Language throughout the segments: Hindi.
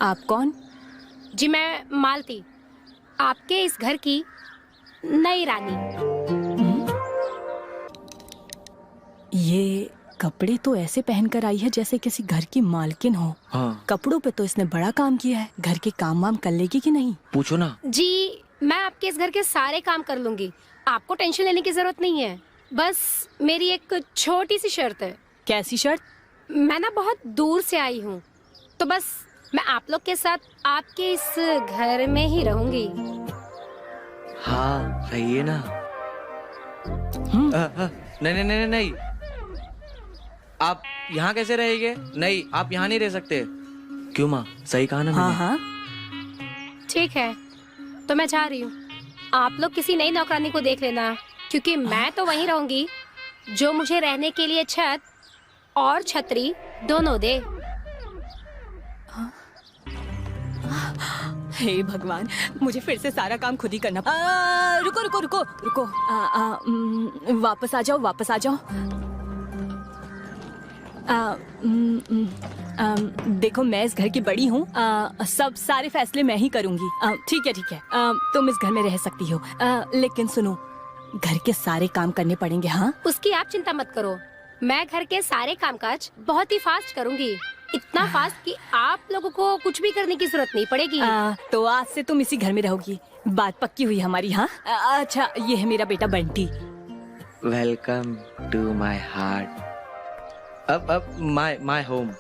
आप कौन? जी मैं मालती, आपके इस घर की नई रानी। ये कपड़े तो ऐसे पहनकर आई है जैसे किसी घर की मालकिन हो। हाँ। कपड़ों पे तो इसने बड़ा काम किया है। घर के काम वाम कर लेगी कि नहीं? पूछो ना। जी मैं आपके इस घर के सारे काम कर लूंगी, आपको टेंशन लेने की जरूरत नहीं है। बस मेरी एक छोटी सी शर्त है। कैसी शर्त? मैं ना बहुत दूर से आई हूँ, तो बस मैं आप लोग के साथ आपके इस घर में ही रहूंगी। हाँ रहिए ना। नहीं नहीं नहीं नहीं, आप यहाँ कैसे रहेंगे? नहीं, आप यहाँ नहीं रह सकते। क्यों माँ, सही कहा ना हाँ मैंने? हाँ। ठीक है, तो मैं जा रही हूँ। आप लोग किसी नई नौकरानी को देख लेना, क्योंकि मैं तो वहीं रहूंगी जो मुझे रहने के लिए छत और छतरी दोनों दे। हे भगवान, मुझे फिर से सारा काम खुद ही करना। रुको रुको रुको रुको। वापस आ जाओ, वापस आ जाओ। देखो मैं इस घर की बड़ी हूँ, सब सारे फैसले मैं ही करूँगी। ठीक है ठीक है, तुम इस घर में रह सकती हो, लेकिन सुनो, घर के सारे काम करने पड़ेंगे। हाँ, उसकी आप चिंता मत करो, मैं घर के सारे कामकाज बहुत ही फास्ट करूंगी, इतना फास्ट कि आप लोगों को कुछ भी करने की जरूरत नहीं पड़ेगी। तो आज से तुम इसी घर में रहोगी, बात पक्की हुई हमारी। हाँ अच्छा, ये है मेरा बेटा Bunty. Welcome to my heart. अब माय होम,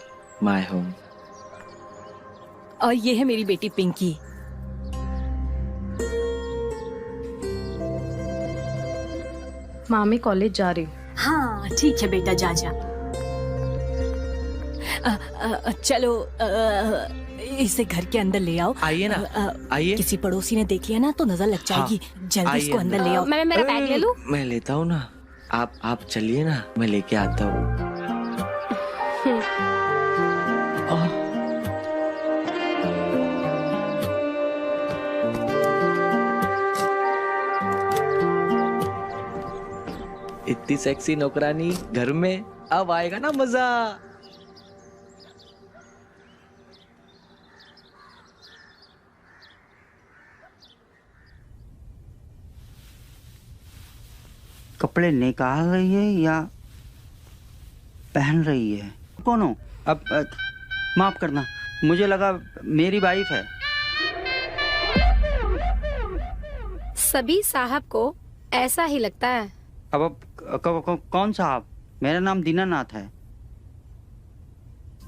माय होम। और ये है मेरी बेटी पिंकी। माँ मैं कॉलेज जा रही हूँ। हाँ ठीक है बेटा, जा जा। चलो इसे घर के अंदर ले आओ। आइए ना, आइए। किसी पड़ोसी ने देख लिया ना तो नजर लग जाएगी। जल्दी आइए इसको अंदर ले आओ। मैं मेरा बैग ले लूं? मैं लेता हूँ ना, आप चलिए ना, मैं लेके आता हूँ। इतनी सेक्सी नौकरानी घर में, अब आएगा ना मजा। कपड़े निकाल रही है या पहन रही है? कौन हो? अब माफ करना, मुझे लगा मेरी वाइफ है। सभी साहब को ऐसा ही लगता है। अब कौन साहब? मेरा नाम दीनानाथ है।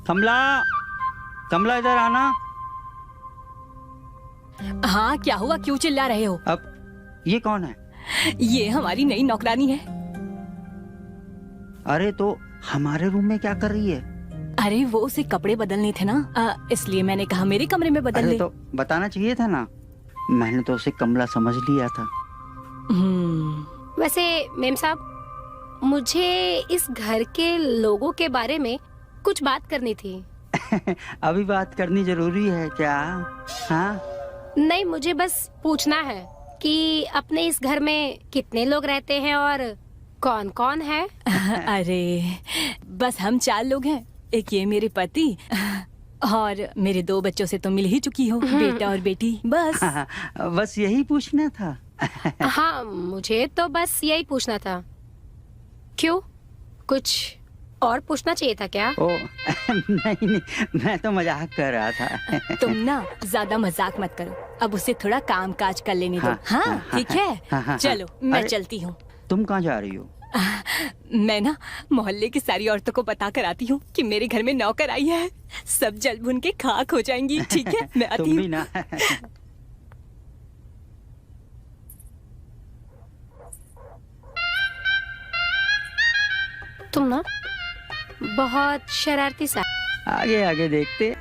कमला, कमला इधर आना। हाँ क्या हुआ, क्यों चिल्ला रहे हो? अब ये कौन है? ये हमारी नई नौकरानी है। अरे तो हमारे रूम में क्या कर रही है? अरे वो उसे कपड़े बदलने थे ना, इसलिए मैंने कहा मेरे कमरे में बदल अरे ले। तो बताना चाहिए था ना, मैंने तो उसे कमला समझ लिया था। वैसे मेम साहब, मुझे इस घर के लोगों के बारे में कुछ बात करनी थी। अभी बात करनी जरूरी है क्या? हाँ नहीं, मुझे बस पूछना है कि अपने इस घर में कितने लोग रहते हैं और कौन कौन है? अरे बस हम 4 लोग हैं, एक ये मेरे पति और मेरे 2 बच्चों से तो मिल ही चुकी हो, बेटा और बेटी, बस। बस यही पूछना था। हाँ मुझे तो बस यही पूछना था। क्यों, कुछ और पूछना चाहिए था क्या? ओ नहीं नहीं, मैं तो मजाक कर रहा था। तुम ना ज्यादा मजाक मत करो, अब उसे थोड़ा काम काज कर लेने दो। हाँ ठीक है, चलो मैं चलती हूँ। तुम कहाँ जा रही हो? मैं ना मोहल्ले की सारी औरतों को बता कर आती हूँ कि मेरे घर में नौकर आई है, सब जल भुन के खाक हो जाएंगी। ठीक है, मैं आती तुम भी हूँ। ना। तुम ना बहुत शरारती सा। आगे आगे देखते।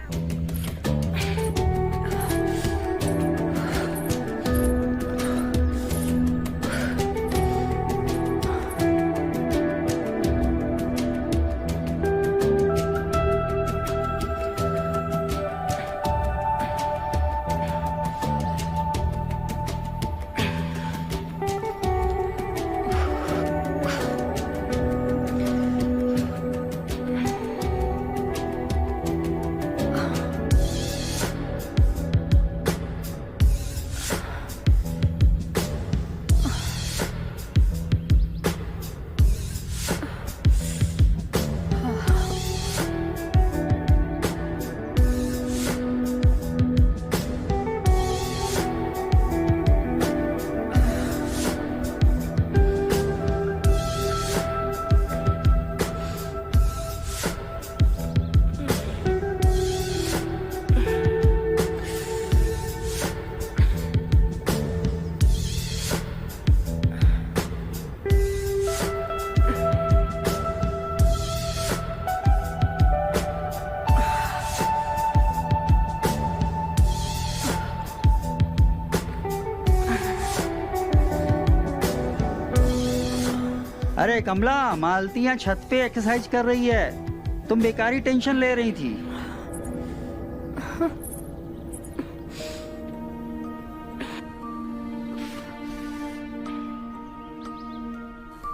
अरे कमला, मालतियाँ छत पे एक्सरसाइज कर रही है, तुम बेकारी टेंशन ले रही थी।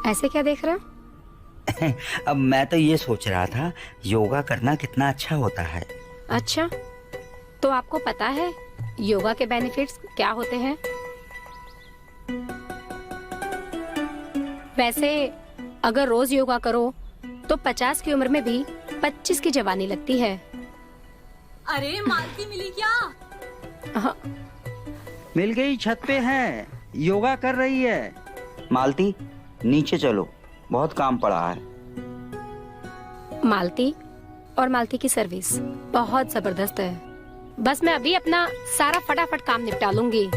ऐसे क्या देख रहे हो? अब मैं तो ये सोच रहा था योगा करना कितना अच्छा होता है। अच्छा, तो आपको पता है योगा के बेनिफिट्स क्या होते हैं? वैसे अगर रोज योगा करो तो 50 की उम्र में भी 25 की जवानी लगती है। अरे मालती मिली क्या? हाँ, मिल गई, छत पे है, योगा कर रही है। मालती नीचे चलो, बहुत काम पड़ा है। मालती और मालती की सर्विस बहुत जबरदस्त है। बस मैं अभी अपना सारा फटाफट काम निपटा लूंगी।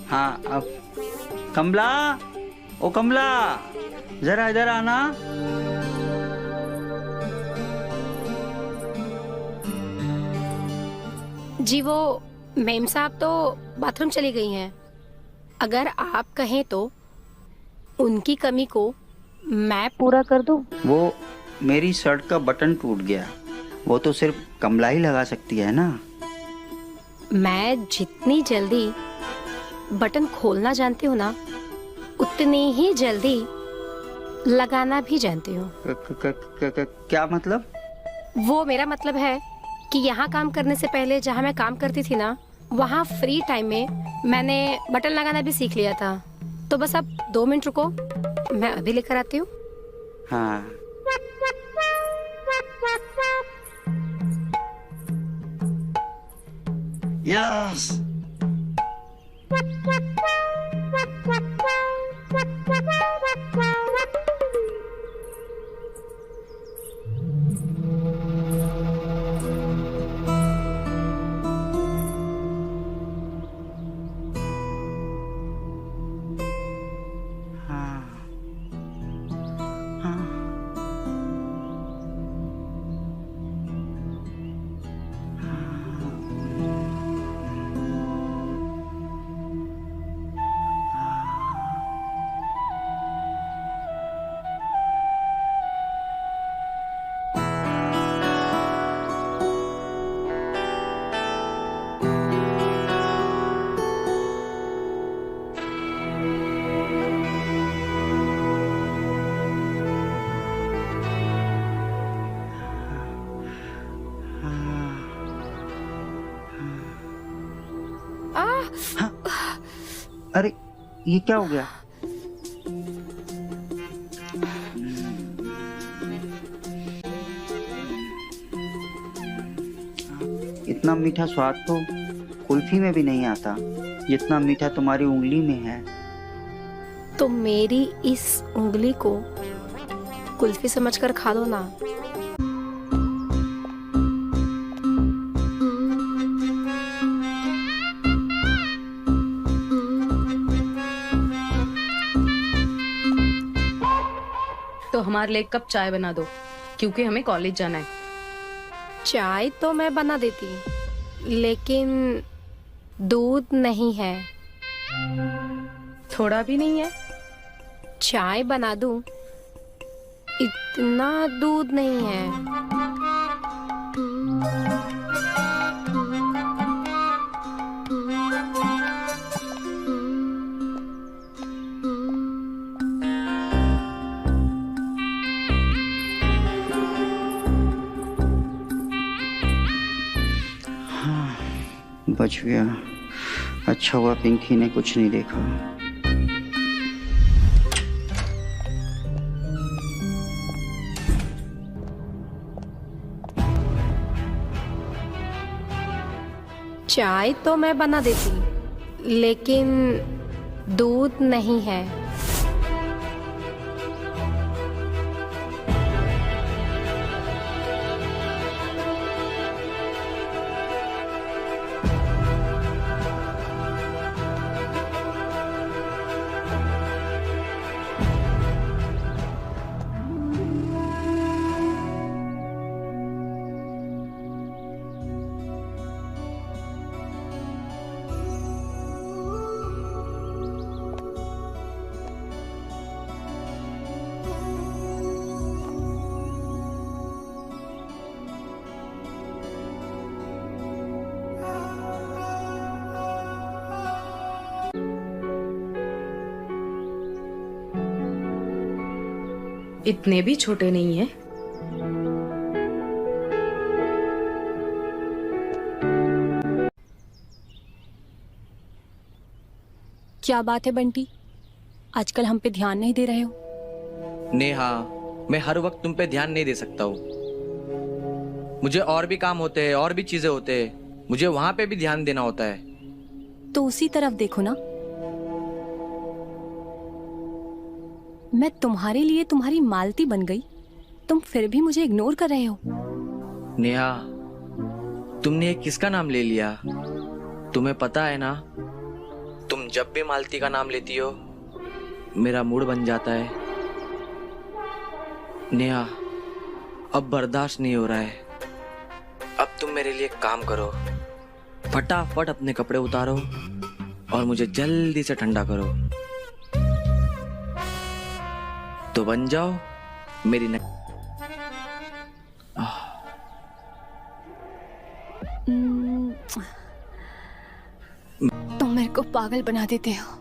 हाँ, अब कमला, ओ कमला, जरा इधर आना। जी वो मेम साहब तो बाथरूम चली गई हैं। अगर आप कहें तो उनकी कमी को मैं पूरा कर दूं। वो मेरी शर्ट का बटन टूट गया, वो तो सिर्फ कमला ही लगा सकती है ना। मैं जितनी जल्दी बटन खोलना जानती हूँ ना, उतनी ही जल्दी लगाना भी जानती हूँ। क्या मतलब? वो मेरा मतलब है कि यहाँ काम करने से पहले जहाँ मैं काम करती थी ना, वहाँ फ्री टाइम में मैंने बटन लगाना भी सीख लिया था। तो बस अब 2 मिनट रुको, मैं अभी लेकर आती हूँ। हाँ, यस। अरे ये क्या हो गया? इतना मीठा स्वाद तो कुल्फी में भी नहीं आता जितना मीठा तुम्हारी उंगली में है। तो मेरी इस उंगली को कुल्फी समझकर खा लो ना। तो हमारे लिए 1 कप चाय बना दो, क्योंकि हमें कॉलेज जाना है। चाय तो मैं बना देती, लेकिन दूध नहीं है। थोड़ा भी नहीं है? चाय बना दूं, इतना दूध नहीं है। बच गया। अच्छा हुआ पिंकी ने कुछ नहीं देखा। चाय तो मैं बना देती, लेकिन दूध नहीं है। इतने भी छोटे नहीं है। क्या बात है बंटी, आजकल हम पे ध्यान नहीं दे रहे हो? नेहा, मैं हर वक्त तुम पे ध्यान नहीं दे सकता हूँ। मुझे और भी काम होते हैं, और भी चीजें होते हैं, मुझे वहां पे भी ध्यान देना होता है। तो उसी तरफ देखो ना। मैं तुम्हारे लिए तुम्हारी मालती बन गई, तुम फिर भी मुझे इग्नोर कर रहे हो। नेहा, तुमने ये किसका नाम ले लिया? तुम्हें पता है ना, तुम जब भी मालती का नाम लेती हो मेरा मूड बन जाता है। नेहा, अब बर्दाश्त नहीं हो रहा है। अब तुम मेरे लिए काम करो, फटाफट अपने कपड़े उतारो और मुझे जल्दी से ठंडा करो। तो बन जाओ मेरी तुम मेरे को पागल बना देते हो।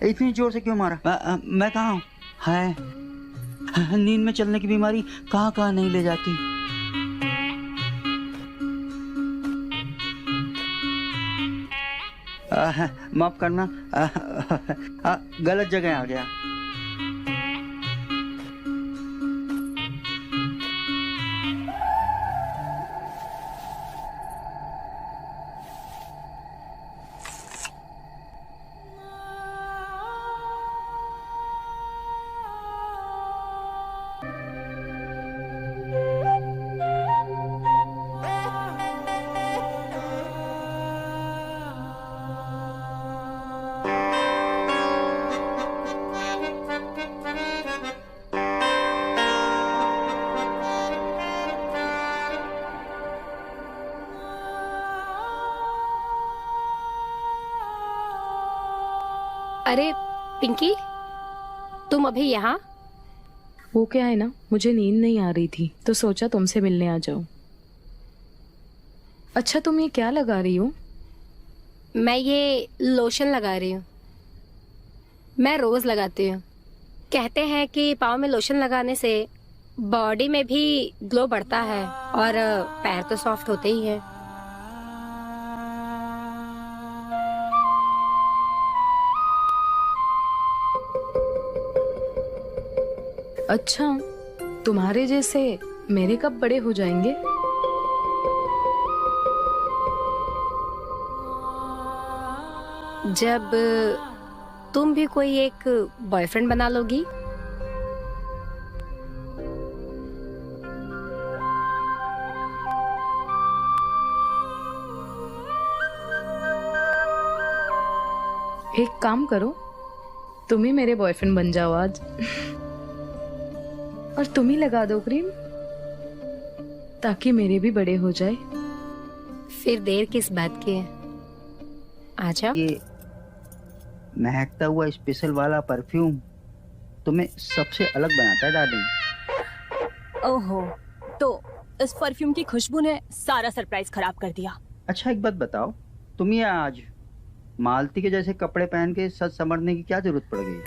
इतनी जोर से क्यों मारा? मैं कहाँ हूँ? है नींद में चलने की बीमारी कहाँ कहाँ नहीं ले जाती। माफ करना, गलत जगह आ गया। अरे पिंकी, तुम अभी यहाँ? वो क्या है ना, मुझे नींद नहीं आ रही थी तो सोचा तुमसे मिलने आ जाऊं। अच्छा, तुम ये क्या लगा रही हो? मैं ये लोशन लगा रही हूँ। मैं रोज लगाती हूँ। कहते हैं कि पाँव में लोशन लगाने से बॉडी में भी ग्लो बढ़ता है और पैर तो सॉफ्ट होते ही हैं। अच्छा, तुम्हारे जैसे मेरे कब बड़े हो जाएंगे? जब तुम भी कोई एक बॉयफ्रेंड बना लोगी। एक काम करो, तुम ही मेरे बॉयफ्रेंड बन जाओ आज। और तुम ही लगा दो क्रीम, ताकि मेरे भी बड़े हो जाए। फिर देर किस बात की है, आ जाओ। ये महकता हुआ स्पेशल वाला परफ्यूम तुम्हें सबसे अलग बनाता है डार्लिंग। ओहो, तो इस परफ्यूम की खुशबू ने सारा सरप्राइज खराब कर दिया। अच्छा एक बात बताओ, तुम ये आज मालती के जैसे कपड़े पहन के सज संवरने की क्या जरूरत पड़ गई?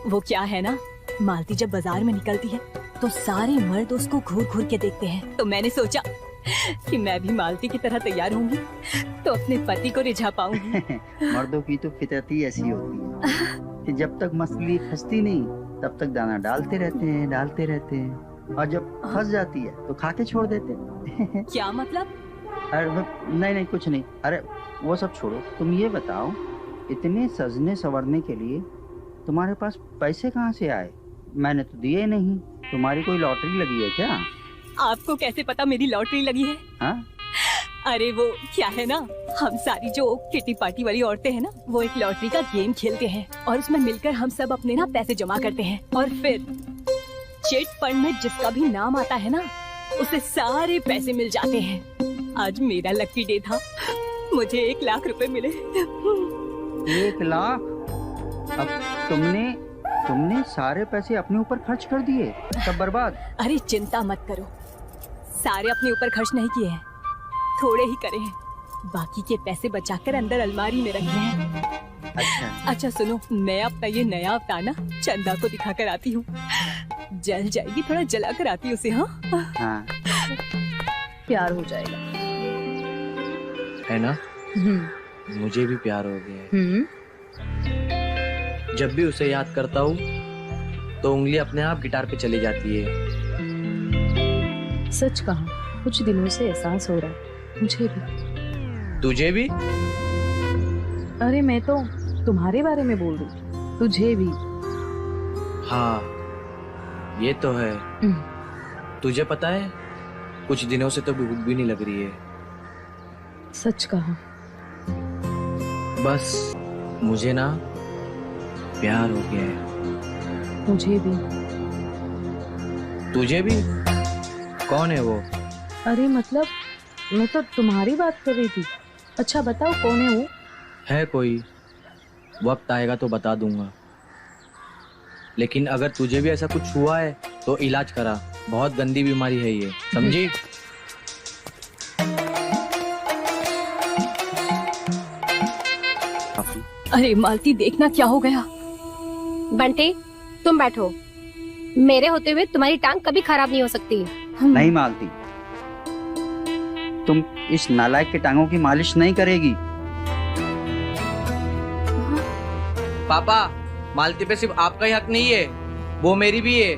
वो क्या है ना, मालती जब बाजार में निकलती है तो सारे मर्द उसको घूर घूर के देखते हैं। तो मैंने सोचा कि मैं भी मालती की तरह तैयार होंगी तो अपने पति को रिझा पाऊंगी। मर्दों की तो फितरत ही ऐसी होती है कि जब तक मछली फंसती नहीं तब तक दाना डालते रहते हैं और जब फंस जाती है तो खा के छोड़ देते हैं। क्या मतलब? अरे नहीं कुछ नहीं। अरे वो सब छोड़ो, तुम ये बताओ, इतने सजने संवरने के लिए तुम्हारे पास पैसे कहाँ से आए? मैंने तो दिए नहीं। तुम्हारी कोई लॉटरी लगी है क्या? आपको कैसे पता मेरी लॉटरी लगी है? हाँ? अरे वो क्या है ना, हम सारी जो किटी पार्टी वाली औरतें हैं ना, वो एक लॉटरी का गेम खेलते हैं और उसमें मिलकर हम सब अपने ना पैसे जमा करते हैं और फिर चिट फंड में जिसका भी नाम आता है ना, उसे सारे पैसे मिल जाते हैं। आज मेरा लकी डे था, मुझे 1 लाख रुपए मिले। 1 लाख? अब तुमने सारे पैसे अपने ऊपर खर्च कर दिए, सब बर्बाद? अरे चिंता मत करो, सारे अपने ऊपर खर्च नहीं किए हैं, थोड़े ही करे हैं। बाकी के पैसे बचाकर अंदर अलमारी में रखे हैं। अच्छा सुनो, मैं अपना ये नया अवतार ना चंदा को दिखा कर आती हूँ। जल जाएगी, थोड़ा जला कर आती हूँ उसे। हाँ प्यार हो जाएगा, है ना? मुझे भी प्यार हो गया है। जब भी उसे याद करता हूँ तो उंगली अपने आप गिटार पे चली जाती है। सच कहा, कुछ दिनों से एहसास हो रहा है मुझे भी। तुझे भी? अरे मैं तो तुम्हारे बारे में बोल रही, तुझे भी। हाँ ये तो है। तुझे पता है, कुछ दिनों से तो भूख भी नहीं लग रही है। सच कहा। बस मुझे ना प्यार हो गया है। मुझे भी। तुझे भी? कौन है वो? अरे मतलब मैं तो तुम्हारी बात कर रही थी। अच्छा बताओ कौन है वो? है कोई, वक्त आएगा तो बता दूंगा। लेकिन अगर तुझे भी ऐसा कुछ हुआ है तो इलाज करा, बहुत गंदी बीमारी है ये, समझी? अरे मालती देखना क्या हो गया। बंटी तुम बैठो, मेरे होते हुए तुम्हारी टांग कभी खराब नहीं हो सकती। नहीं मालती, तुम इस नालायक के टांगों की मालिश नहीं करेगी। पापा, मालती पे सिर्फ आपका ही हक नहीं है, वो मेरी भी है।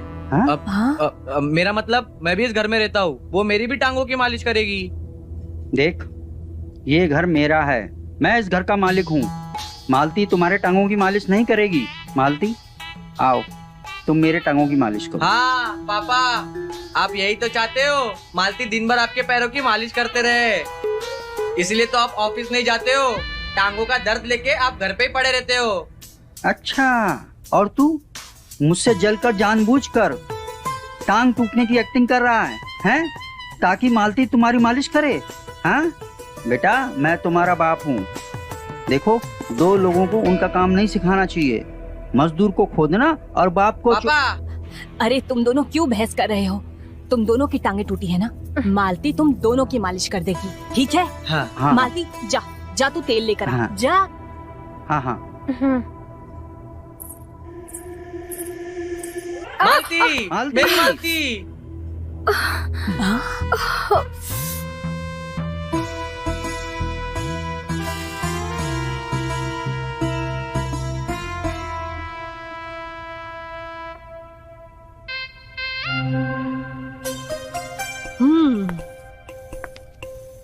मेरा मतलब मैं भी इस घर में रहता हूँ, वो मेरी भी टांगों की मालिश करेगी। देख, ये घर मेरा है, मैं इस घर का मालिक हूँ। मालती तुम्हारे टांगों की मालिश नहीं करेगी। मालती आओ, तुम मेरे टांगों की मालिश करो। हाँ पापा, आप यही तो चाहते हो, मालती दिन भर आपके पैरों की मालिश करते रहे। इसलिए तो आप ऑफिस नहीं जाते हो, टांगों का दर्द लेके आप घर पे ही पड़े रहते हो। अच्छा, और तू मुझसे जलकर जानबूझकर टांग टूटने की एक्टिंग कर रहा है? ताकि मालती तुम्हारी मालिश करे? हाँ बेटा, मैं तुम्हारा बाप हूँ। देखो, 2 लोगों को उनका काम नहीं सिखाना चाहिए। मजदूर को खोदना और बाप को पापा। अरे तुम दोनों क्यों बहस कर रहे हो? तुम दोनों की टांगे टूटी है ना, मालती तुम दोनों की मालिश कर देगी, ठीक है? हाँ। मालती जा तू तेल लेकर आ। हाँ। जा। हाँ। मालती, मालती। मेरी मालती।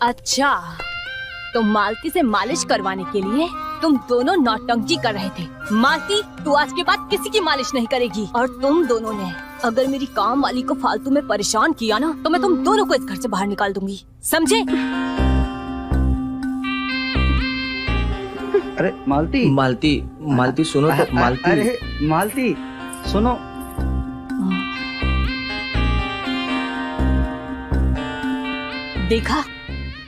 अच्छा, तो मालती से मालिश करवाने के लिए तुम दोनों नौटंकी कर रहे थे। मालती, तू आज के बाद किसी की मालिश नहीं करेगी। और तुम दोनों ने अगर मेरी काम वाली को फालतू में परेशान किया ना, तो मैं तुम दोनों को इस घर से बाहर निकाल दूंगी, समझे? अरे मालती, मालती, मालती सुनो तो। मालती, अरे मालती सुनो। देखा,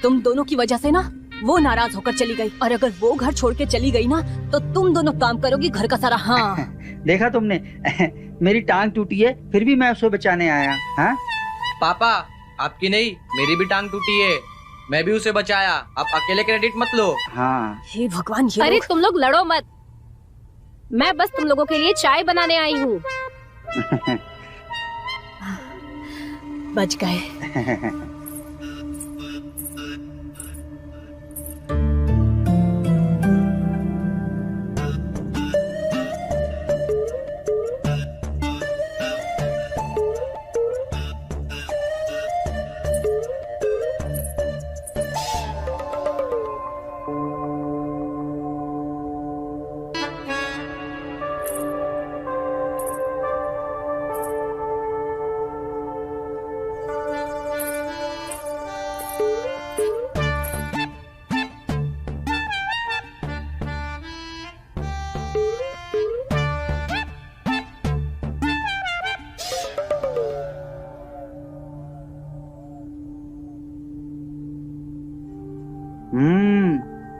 तुम दोनों की वजह से ना वो नाराज होकर चली गई, और अगर वो घर छोड़ के चली गई ना, तो तुम दोनों काम करोगी घर का सारा। हाँ देखा तुमने, मेरी टांग टूटी है फिर भी मैं उसे बचाने आया। हाँ पापा, आपकी नहीं मेरी भी टांग टूटी है, मैं भी उसे बचाया, आप अकेले क्रेडिट मत लो। हाँ हे भगवान, ये अरे लोग- तुम लोग लड़ो मत, मैं बस तुम लोगों के लिए चाय बनाने आई हूँ। बच गए।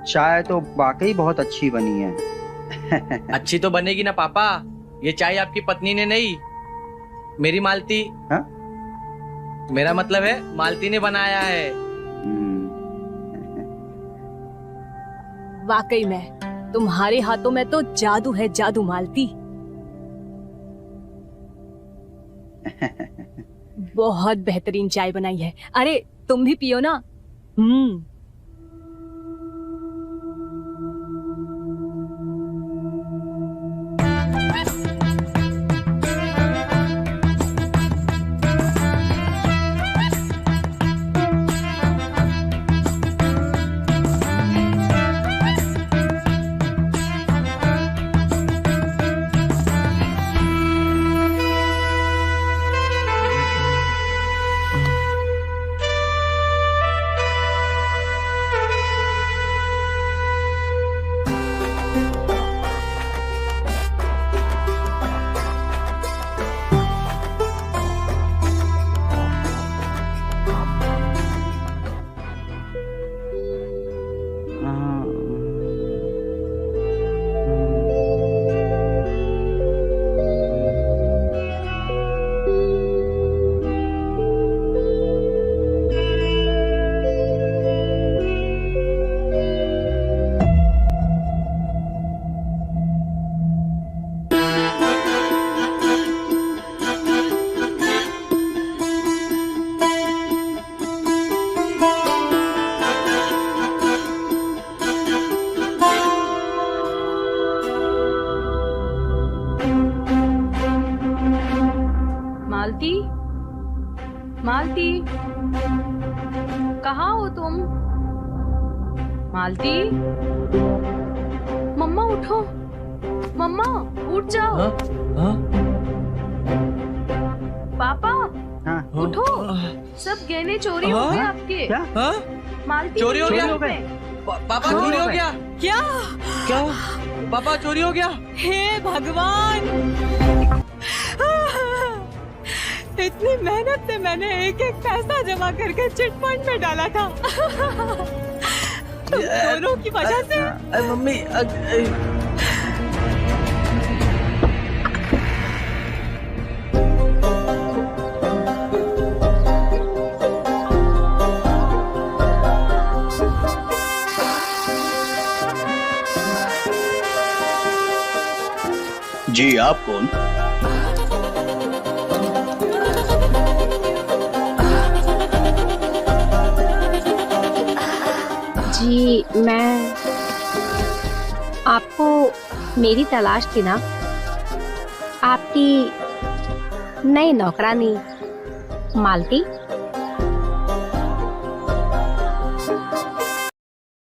चाय तो वाकई बहुत अच्छी बनी है। अच्छी तो बनेगी ना पापा, ये चाय आपकी पत्नी ने नहीं, मेरी मालती। हाँ? मेरा मतलब है मालती ने बनाया है। वाकई में तुम्हारे हाथों में तो जादू है, जादू मालती। बहुत बेहतरीन चाय बनाई है। अरे तुम भी पियो ना। मालती, मालती, कहाँ हो तुम? मालती, मम्मा उठो, मम्मा उठ जाओ। हाँ? हाँ? पापा हाँ? उठो, सब गहने चोरी हो हाँ? गए आपके। क्या? हाँ? मालती चोरी हो गया? चोरी हो गए? पापा चोरी चोरी हो हो गए? गया? क्या? क्या? पापा चोरी हो गया? हे भगवान, इतनी मेहनत से मैंने एक एक पैसा जमा करके चिट फंड में डाला था। तुम दोनों की वजह से। मम्मी जी, आप कौन? जी मैं आपको मेरी तलाश थी ना, आपकी नई नौकरानी मालती।